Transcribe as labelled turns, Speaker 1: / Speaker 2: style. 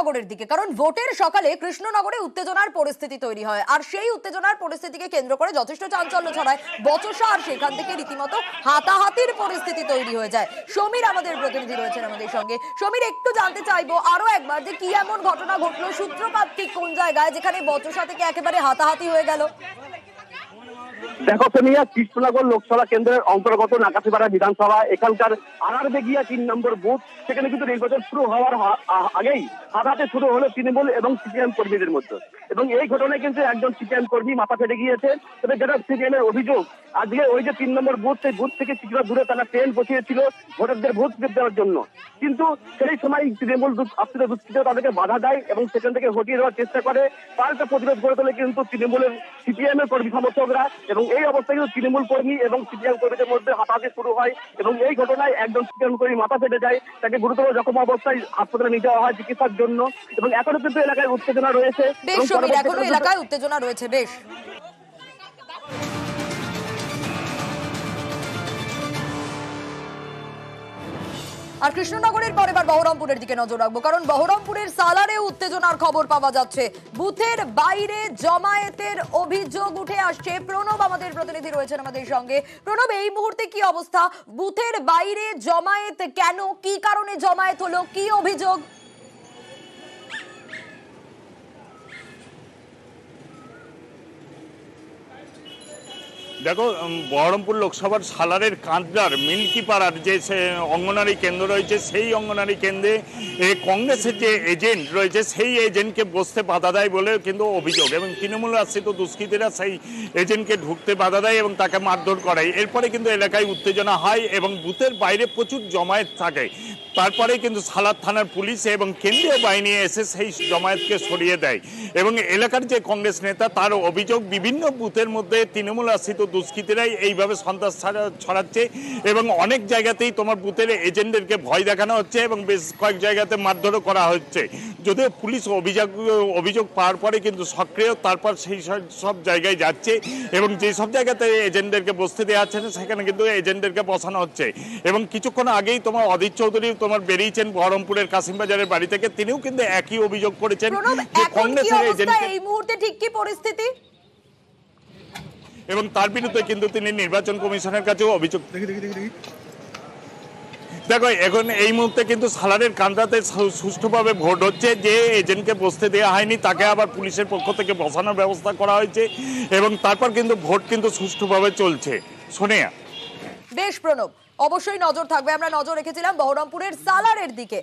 Speaker 1: কৃষ্ণনগরের দিকে, কারণ ভোটের সকালে কৃষ্ণনগরে উত্তেজনার পরিস্থিতি তৈরি হয় আর সেই উত্তেজনার পরিস্থিতিকে কেন্দ্র করে যথেষ্ট চাঞ্চল্য ছড়ায় বচসা, আর সেখান থেকে রীতিমতো হাতাহাতির পরিস্থিতি তৈরি হয়ে যায়। সমীর আমাদের প্রতিনিধি রয়েছেন আমাদের সঙ্গে। সমীর, একটু জানতে চাইবো আরো একবার যে কি এমন ঘটনা ঘটলো, সূত্রপাত ঠিক কোন জায়গায় যেখানে বচসা থেকে একেবারে হাতাহাতি হয়ে গেল?
Speaker 2: দেখো সোনিয়া, কৃষ্ণনগর লোকসভা কেন্দ্রের অন্তর্গত নাকাশিপাড়া বিধানসভা, এখানকার আনারবেগিয়া 3 নম্বর বুথ, সেখানে কিন্তু নির্বাচন শুরু হওয়ার আগেই হাতাহাতি শুরু হলো তৃণমূল এবং সিপিএম কর্মীদের মধ্যে। এবং এই ঘটনায় কিন্তু একজন সিপিএম কর্মী মাথা ফেটে গিয়েছে। তবে যেটা সিপিএম এর অভিযোগ, আজকে ওই যে 3 নম্বর বুথ, সেই বুথ থেকে কিছুটা দূরে তারা ট্রেন বসিয়েছিল ভোটারদের ভোট দেওয়ার জন্য। কিন্তু সেই সময় তৃণমূল আশ্রিত দুষ্কৃতীরা তাদেরকে বাধা দেয় এবং সেখান থেকে হটিয়ে দেওয়ার চেষ্টা করে। পাল্টা প্রতিরোধ গড়ে তোলে কিন্তু তৃণমূলের সিপিএম এর কর্মী সমর্থকরা। এবং এই অবস্থায় কিন্তু তৃণমূল কর্মী এবং সিপিএম কর্মীদের মধ্যে হাতাহাতি শুরু হয় এবং এই ঘটনায় একজন সিপিএম কর্মী মাথা ফেটে যায়, তাকে গুরুতর জখম অবস্থায় হাসপাতালে নিয়ে যাওয়া হয় চিকিৎসার জন্য। এবং এখনো কিন্তু এলাকায় উত্তেজনা রয়েছে।
Speaker 1: বেশ সমীর, এখনো এলাকায় উত্তেজনা রয়েছে। বেশ, আর কৃষ্ণনগরের পর এবার বহরমপুরের দিকে নজর রাখবো, কারণ বহরমপুরের সালারে উত্তেজনার খবর পাওয়া যাচ্ছে। বুথের বাইরে জমায়েতের অভিযোগ উঠে আসছে। প্রণব আমাদের প্রতিনিধি রয়েছেন আমাদের সঙ্গে। প্রণব, এই মুহূর্তে কি অবস্থা? বুথের বাইরে জমায়েত কেন, কি কারণে জমায়েত হলো, কি অভিযোগ?
Speaker 3: দেখো, বহরমপুর লোকসভার সালারের কাঁচরার মিল্কিপাড়ার যে অঙ্গনারী কেন্দ্র রয়েছে, সেই অঙ্গনারী কেন্দ্রে কংগ্রেসের যে এজেন্ট রয়েছে সেই এজেন্টকে বসতে বাধা দেয় বলে কিন্তু অভিযোগ। এবং তৃণমূল আশ্রিত দুষ্কৃতীরা সেই এজেন্টকে ঢুকতে বাধা দেয় এবং তাকে মারধর করায়। এরপরে কিন্তু এলাকায় উত্তেজনা হয় এবং বুথের বাইরে প্রচুর জমায়েত থাকে। তারপরে কিন্তু সালার থানার পুলিশ এবং কেন্দ্রীয় বাহিনী এসে সেই জমায়েতকে সরিয়ে দেয়। এবং এলাকার যে কংগ্রেস নেতা, তার অভিযোগ বিভিন্ন বুথের মধ্যে তৃণমূল আশ্রিত দুষ্কৃতীরাই এইভাবে সন্ত্রাস ছড়াচ্ছে এবং অনেক জায়গাতেই তোমার বুথের এজেন্টদেরকে ভয় দেখানো হচ্ছে এবং বেশ কয়েক জায়গাতে মারধরও করা হচ্ছে। যদিও পুলিশ অভিযোগ পাওয়ার পরে কিন্তু সক্রিয়, তারপর সেই সব জায়গায় যাচ্ছে এবং যেই সব জায়গাতে এজেন্টদেরকে বসতে দেওয়া হচ্ছে না সেখানে কিন্তু এজেন্টদেরকে বসানো হচ্ছে। এবং কিছুক্ষণ আগেই তোমার অধীর চৌধুরী তোমার বেরিয়েছেন বহরমপুরের কাশিমবাজারের বাড়ি থেকে, তিনিও কিন্তু একই অভিযোগ করেছেন যে কংগ্রেসের এজেন্ট।
Speaker 1: এই মুহূর্তে ঠিক কি পরিস্থিতি
Speaker 3: এবং তার বিরুদ্ধে কিন্তু তিনি নির্বাচন কমিশনের কাছেও অভিযোগ। দেখো, এখন এই মুহূর্তে কিন্তু সালারের কান্দাতে সুষ্ঠুভাবে ভোট হচ্ছে। যে এজেন্টকে বসতে দেওয়া হয়নি তাকে আবার পুলিশের পক্ষ থেকে বসানোর ব্যবস্থা করা হয়েছে এবং তারপর কিন্তু ভোট কিন্তু সুষ্ঠুভাবে চলছে। সোনিয়া।
Speaker 1: বেশ প্রণব, অবশ্যই নজর থাকবে। আমরা নজর রেখেছিলাম বহরমপুরের সালারের দিকে।